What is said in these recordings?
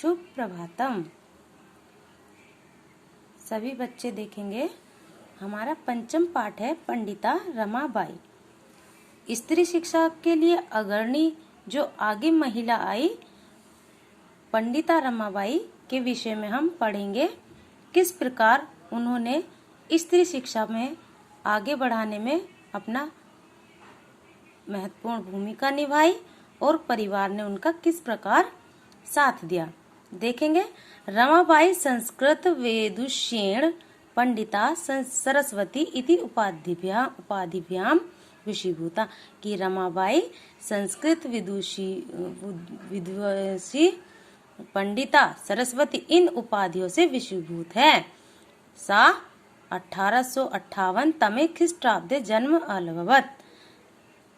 शुभ प्रभातम। सभी बच्चे देखेंगे हमारा पंचम पाठ है पंडिता रमाबाई। स्त्री शिक्षा के लिए अग्रणी जो आगे महिला आई पंडिता रमाबाई के विषय में हम पढ़ेंगे। किस प्रकार उन्होंने स्त्री शिक्षा में आगे बढ़ाने में अपना महत्वपूर्ण भूमिका निभाई और परिवार ने उनका किस प्रकार साथ दिया देखेंगे। रमाबाई संस्कृत वेदुष्येण पंडिता सरस्वती इति उपाधिभ्याम विषीभूता कि रमाबाई संस्कृत विदुषी पंडिता सरस्वती इन उपाधियों से विषीभूत है। सा 1858 तमे ख्रीष्टाब्दे जन्म अलभवत।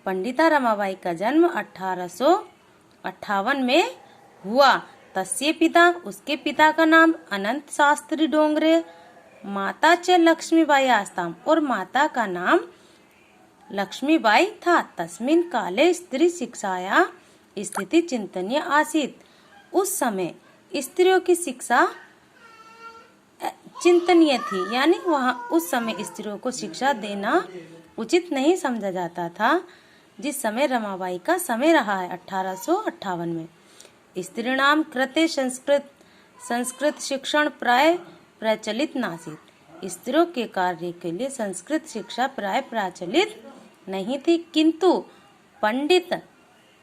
पंडिता रमाबाई का जन्म 1858 में हुआ। तस्य पिता उसके पिता का नाम अनंत शास्त्री डोंगरे, माता च लक्ष्मीबाई आस्ताम और माता का नाम लक्ष्मीबाई था। तस्मिन् काले स्त्री शिक्षाया स्थिति चिंतनीय आसीत। उस समय स्त्रियों की शिक्षा चिंतनीय थी, यानी वहाँ उस समय स्त्रियों को शिक्षा देना उचित नहीं समझा जाता था। जिस समय रमाबाई का समय रहा है 1858 में। स्त्रीणाम कृते संस्कृत शिक्षण प्राय प्रचलित नासीत। स्त्रियों के कार्य के लिए संस्कृत शिक्षा प्राय प्रचलित नहीं थी, किंतु पंडित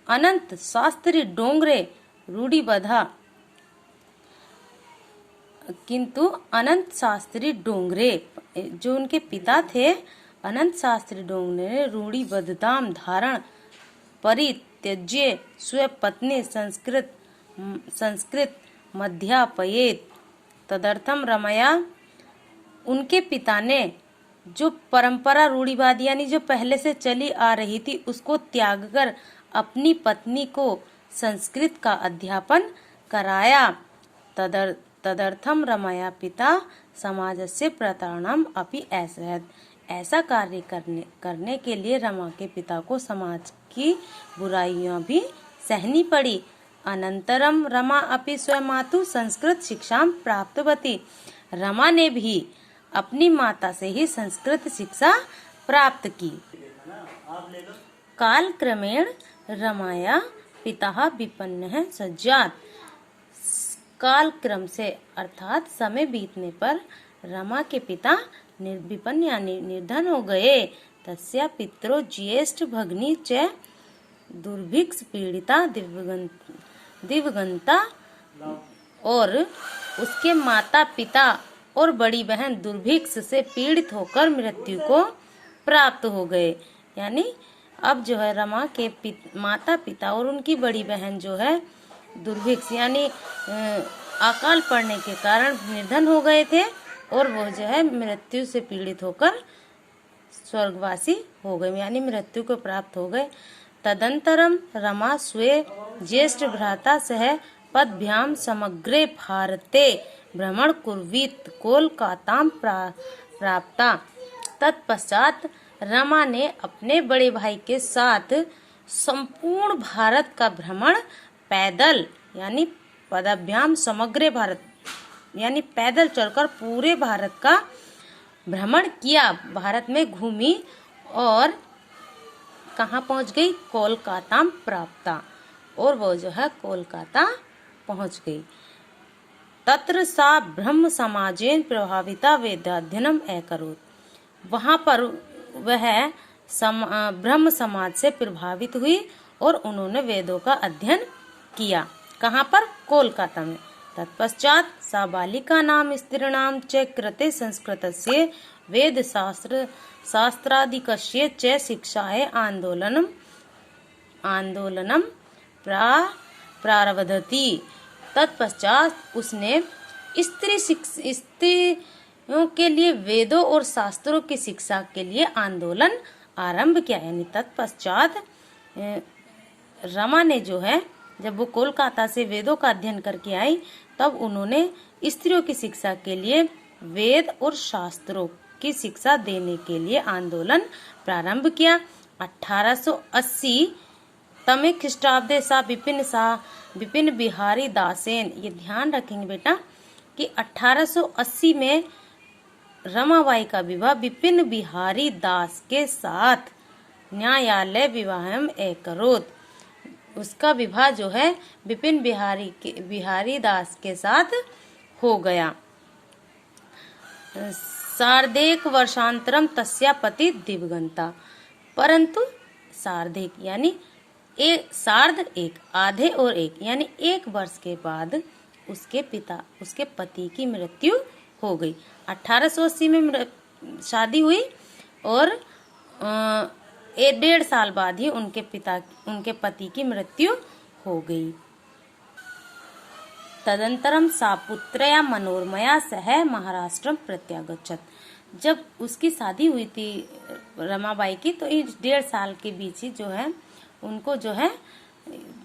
अनंत शास्त्री डोंगरे जो उनके पिता थे अनंत शास्त्री डोंगरे ने रूढ़िबद्धताम धारण परित्यज्य स्वपत्नी संस्कृत मध्यापयेत। तदर्थम रमया उनके पिता ने जो परंपरा रूढ़िवादी यानी जो पहले से चली आ रही थी उसको त्याग कर अपनी पत्नी को संस्कृत का अध्यापन कराया। तदर्थम रमया पिता समाजस्य प्रतारणम अपि ऐसहत। ऐसा कार्य करने के लिए रमा के पिता को समाज की बुराइयां भी सहनी पड़ी। अनंतरम रमा अपि स्वमातु संस्कृत शिक्षा प्राप्तवती। रमा ने भी अपनी माता से ही संस्कृत शिक्षा प्राप्त की। काल क्रमेण रमाया पिता विपन्न सज्जात। काल क्रम से अर्थात समय बीतने पर रमा के पिता विपन्न यानी निर्धन हो गए। तस्या पितरो ज्येष्ठ भगनी च दुर्भिक्ष पीड़िता दिवगंता और उसके माता पिता और बड़ी बहन दुर्भिक्ष से पीड़ित होकर मृत्यु को प्राप्त हो गए। यानी अब जो है रमा के माता पिता और उनकी बड़ी बहन जो है दुर्भिक्ष यानी अकाल पड़ने के कारण निर्धन हो गए थे और वो जो है मृत्यु से पीड़ित होकर स्वर्गवासी हो गए यानी मृत्यु को प्राप्त हो गए। तदंतरम रमा स्वे ज्येष्ठ भ्राता सह पदभ्याम समग्रे भारते भ्रमण कुर्वीत कोलकाताम प्राप्ता। तत्पश्चात रमा ने अपने बड़े भाई के साथ संपूर्ण भारत का भ्रमण पैदल यानी पदभ्याम समग्रे भारत यानी पैदल चलकर पूरे भारत का भ्रमण किया। भारत में घूमी और कहाँ पहुँच गई? कोलकाता प्राप्ता और वो जो है कोलकाता पहुँच गई। तत्र सा ब्रह्म समाजेन प्रभाविता वेदाध्ययनम अकरोत्। वहाँ पर वह ब्रह्म समाज से प्रभावित हुई और उन्होंने वेदों का अध्ययन किया। कहाँ पर? कोलकाता में। तत्पश्चात सा बालिका नाम स्त्रीणाम च कृते संस्कृतस्य वेद शास्त्रादिकस्य च शिक्षाय आंदोलनम प्रारवधति। तत्पश्चात उसने स्त्रियों के लिए वेदों और शास्त्रों की शिक्षा के लिए आंदोलन आरंभ किया। यानी तत्पश्चात रमा ने जो है जब वो कोलकाता से वेदों का अध्ययन करके आई तब उन्होंने स्त्रियों की शिक्षा के लिए वेद और शास्त्रों की शिक्षा देने के लिए आंदोलन प्रारंभ किया। 1880 तमिल ख्रीष्टाब्दे सा विपिन बिहारी दासेन। ये ध्यान रखेंगे बेटा कि 1880 में रमाबाई का विवाह विपिन बिहारी दास के साथ न्यायालय विवाहम एकरोत। उसका विवाह जो है विपिन बिहारी दास के साथ हो गया। सार्धेक वर्षांतरम तस्या पति दिवगंता। परंतु सार्धेक यानी सार्ध एक, आधे और एक यानी 1 वर्ष के बाद उसके पति की मृत्यु हो गई। 1880 में शादी हुई और 1.5 साल बाद ही उनके पति की मृत्यु हो गई। तदंतरम सा पुत्रया मनोरमया सह महाराष्ट्र प्रत्यागच्छत। जब उसकी शादी हुई थी रमाबाई की, तो इस 1.5 साल के बीच ही जो है उनको जो है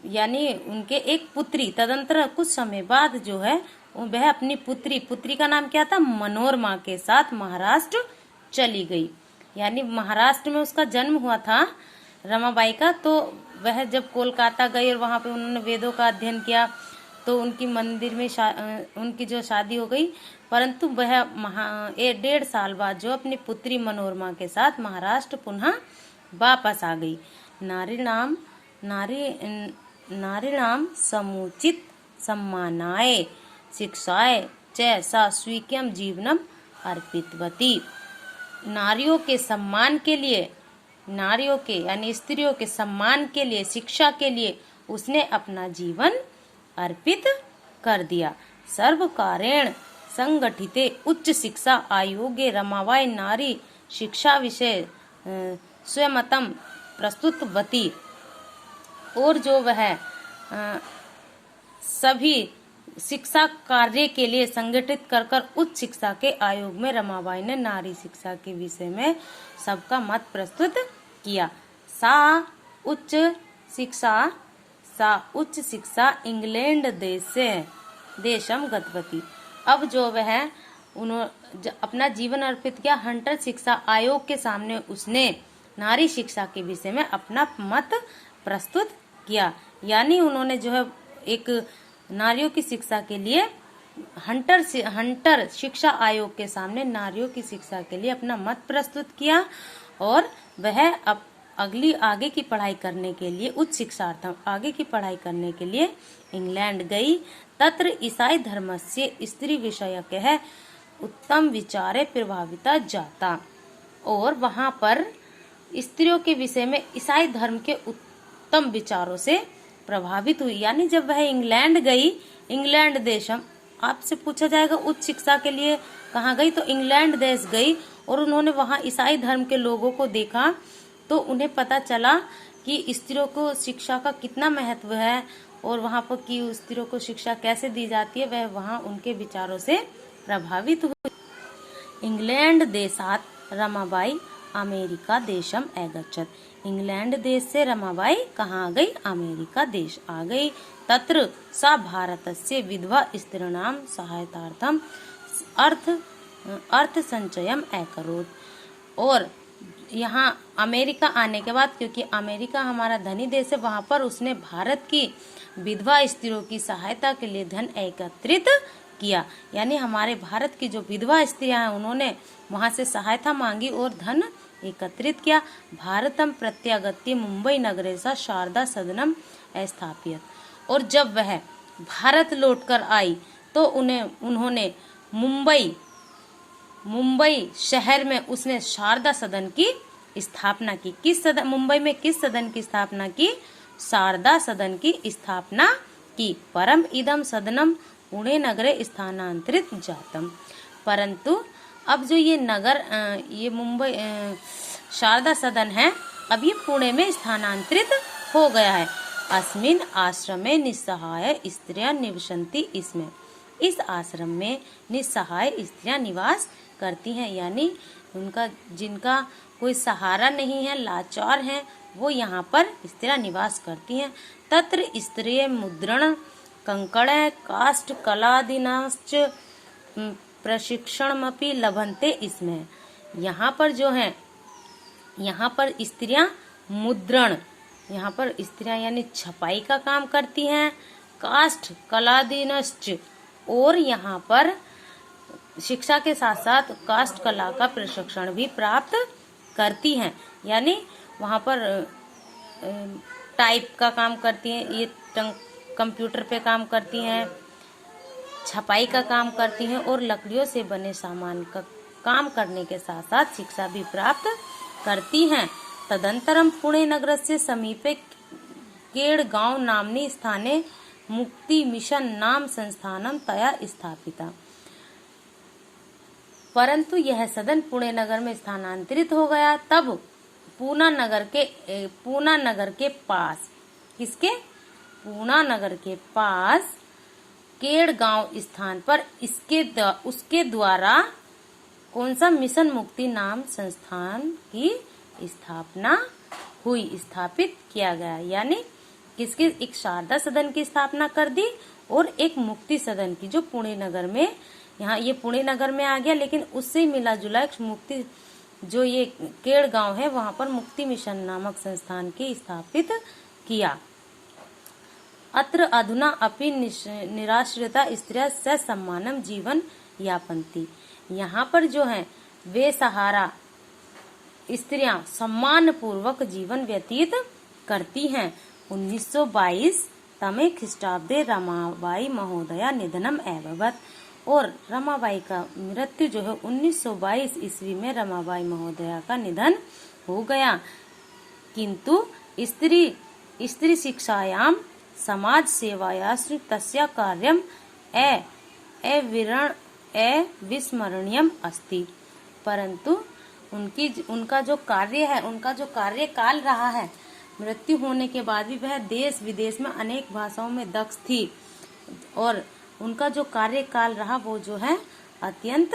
यानी उनके एक पुत्री, तदंतर कुछ समय बाद जो है वह अपनी पुत्री का नाम क्या था, मनोरमा के साथ महाराष्ट्र चली गई। यानी महाराष्ट्र में उसका जन्म हुआ था रमाबाई का। तो वह जब कोलकाता गई और वहां पे उन्होंने वेदों का अध्ययन किया, तो उनकी मंदिर में उनकी जो शादी हो गई। परंतु वह 1.5 साल बाद जो अपनी पुत्री मनोरमा के साथ महाराष्ट्र पुनः वापस आ गई। नारीणाम समुचित सम्मानाय शिक्षाय च सा स्वीक्यम जीवनम अर्पितवती। नारियों के सम्मान के लिए, नारियों के यानी स्त्रियों के सम्मान के लिए, शिक्षा के लिए उसने अपना जीवन अर्पित कर दिया। सर्वकारेण संगठिते उच्च शिक्षा आयोगे रमाबाई नारी शिक्षा विषय स्वमतम प्रस्तुतवती। और जो वह सभी शिक्षा कार्य के लिए संगठित कर उच्च शिक्षा के आयोग में रमाबाई ने नारी शिक्षा के विषय में सबका मत प्रस्तुत किया। सा उच्च शिक्षा इंग्लैंड देशम गतवती। अब जो वह उन्होंने अपना जीवन अर्पित किया हंटर शिक्षा आयोग के सामने, उसने नारी शिक्षा के विषय में अपना मत प्रस्तुत किया। यानी उन्होंने जो है एक नारियों की शिक्षा के लिए हंटर शिक्षा आयोग के सामने नारियों की शिक्षा के लिए अपना मत प्रस्तुत किया। और वह अब आगे की पढ़ाई करने के लिए, उच्च शिक्षार्थम आगे की पढ़ाई करने के लिए इंग्लैंड गई। तत्र ईसाई धर्म से स्त्री विषयक है उत्तम विचारे प्रभाविता जाता। और वहां पर स्त्रियों के विषय में ईसाई धर्म के उत्तम विचारों से प्रभावित हुई। यानी जब वह इंग्लैंड गई, इंग्लैंड देशम, आपसे पूछा जाएगा उच्च शिक्षा के लिए कहाँ गई, तो इंग्लैंड देश गई। और उन्होंने वहाँ ईसाई धर्म के लोगों को देखा, तो उन्हें पता चला कि स्त्रियों को शिक्षा का कितना महत्व है और वहाँ पर की स्त्रियों को शिक्षा कैसे दी जाती है। वह वहाँ उनके विचारों से प्रभावित हुई। इंग्लैंड देशात रमाबाई अमेरिका देशम अगच्छत। इंग्लैंड देश से रमाबाई कहाँ आ गई, अमेरिका देश आ गई। तत्र सा भारतस्य विधवा स्त्रीणाम सहायतार्थम अर्थ संचयम अकरोत्। और यहाँ अमेरिका आने के बाद, क्योंकि अमेरिका हमारा धनी देश है, वहाँ पर उसने भारत की विधवा स्त्रियों की सहायता के लिए धन एकत्रित किया। यानी हमारे भारत की जो विधवा स्त्रियां हैं उन्होंने वहाँ से सहायता मांगी और धन एकत्रित किया। भारतम प्रत्यागत्य मुंबई नगरे सा शारदा सदनम स्थापित। और जब वह भारत लौटकर आई तो उन्होंने मुंबई शहर में उसने शारदा सदन की स्थापना की। मुंबई में किस सदन की स्थापना की, शारदा सदन की स्थापना की। परम इदम सदनम पुणे नगरे स्थानांतरित जातम। परंतु अब जो ये मुंबई शारदा सदन है, अब ये पुणे में स्थानांतरित हो गया है। अस्मिन आश्रमे निस्सहाय स्त्रियां निवसंती। इसमें इस आश्रम में निस्सहाय स्त्रियां निवास करती हैं। यानी जिनका कोई सहारा नहीं है, लाचार हैं, वो यहाँ पर स्त्रियां निवास करती हैं। तत्र स्त्रिय मुद्रण कंकण काष्ठ कलादिनाश्च प्रशिक्षणमपि लभन्ते। इसमें यहाँ पर जो है, यहाँ पर स्त्रियां मुद्रण यहाँ पर स्त्रियां यानी छपाई का काम करती हैं, काष्ठ कलादीनश्च, और यहाँ पर शिक्षा के साथ साथ काष्ठ कला का प्रशिक्षण भी प्राप्त करती हैं। यानी वहाँ पर टाइप का काम करती हैं, ये कंप्यूटर पे काम करती हैं, छपाई का काम करती हैं और लकड़ियों से बने सामान का काम करने के साथ साथ शिक्षा भी प्राप्त करती हैं। तदंतरम पुणे नगरस्य समीपे केड़गांव नाम्नि स्थाने मुक्ति मिशन नाम संस्थानम तया स्थापिता। परंतु यह सदन पुणे नगर में स्थानांतरित हो गया। तब पूना नगर के पास, किसके? पूना नगर के पास केड़गांव स्थान पर उसके द्वारा कौन सा मिशन मुक्ति नाम संस्थान की स्थापना हुई, स्थापित किया गया। यानी किसके? एक शारदा सदन की स्थापना कर दी और एक मुक्ति सदन की, जो पुणे नगर में, यहाँ ये पुणे नगर में आ गया, लेकिन उससे मिला जुला एक मुक्ति, जो ये केड़गांव है, वहां पर मुक्ति मिशन नामक संस्थान की स्थापित किया। अत्र अधुना अपि निराश्रिता स्त्रियः ससम्मानम जीवन यापन्ति। यहाँ पर जो है वे सहारा स्त्रियां सम्मान पूर्वक जीवन व्यतीत करती हैं। 1922 तमे ख्रीष्टाब्दे रमाबाई महोदया निधनम एववत, और रमाबाई का मृत्यु जो है 1922 ईस्वी में रमाबाई महोदया का निधन हो गया। किंतु स्त्री शिक्षायाम समाज सेवायास्तु तस्या कार्यम अविस्मरणीयम अस्ति। परंतु उनका जो कार्य है, उनका जो कार्यकाल रहा है, मृत्यु होने के बाद भी वह देश विदेश में अनेक भाषाओं में दक्ष थी, और उनका जो कार्यकाल रहा वो जो है अत्यंत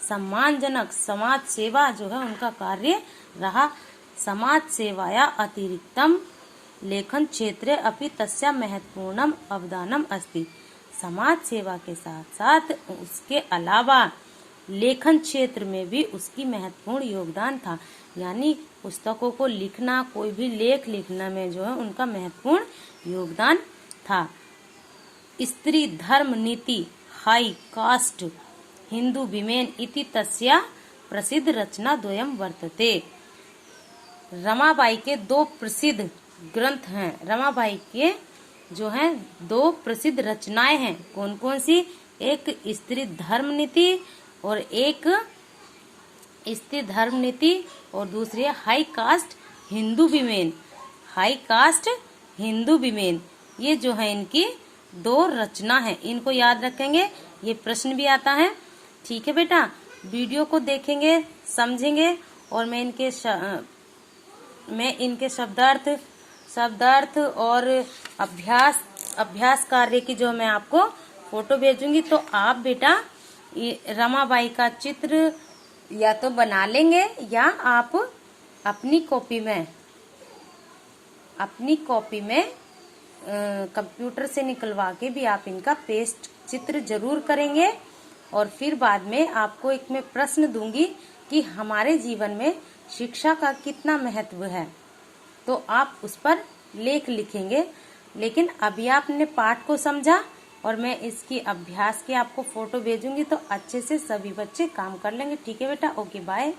सम्मानजनक। समाज सेवा जो है उनका कार्य रहा। समाज सेवाया अतिरिक्तम लेखन क्षेत्रे अपि तस्या महत्वपूर्णम अवदानम अस्ति। समाज सेवा के साथ साथ उसके अलावा लेखन क्षेत्र में भी उसकी महत्वपूर्ण योगदान था। यानी पुस्तकों को लिखना, कोई भी लेख लिखना में जो है उनका महत्वपूर्ण योगदान था। स्त्री धर्म नीति हाई कास्ट हिंदू विमेन इति तस्या प्रसिद्ध रचना द्वयम वर्तते। रमाबाई के दो प्रसिद्ध ग्रंथ हैं। रमाबाई के जो हैं दो प्रसिद्ध रचनाएं हैं। कौन कौन सी? एक स्त्री धर्म नीति और एक स्त्री धर्म नीति और दूसरी है high cast Hindu women. High cast Hindu women, ये जो है इनकी दो रचना है। इनको याद रखेंगे, ये प्रश्न भी आता है। ठीक है बेटा, वीडियो को देखेंगे, समझेंगे, और मैं इनके शब्दार्थ और अभ्यास कार्य की जो मैं आपको फोटो भेजूंगी, तो आप बेटा रमाबाई का चित्र या तो बना लेंगे या आप अपनी कॉपी में कंप्यूटर से निकलवा के भी आप इनका पेस्ट चित्र जरूर करेंगे। और फिर बाद में आपको एक मैं प्रश्न दूंगी कि हमारे जीवन में शिक्षा का कितना महत्व है, तो आप उस पर लेख लिखेंगे। लेकिन अभी आपने पाठ को समझा और मैं इसकी अभ्यास की आपको फोटो भेजूंगी, तो अच्छे से सभी बच्चे काम कर लेंगे। ठीक है बेटा, ओके बाय।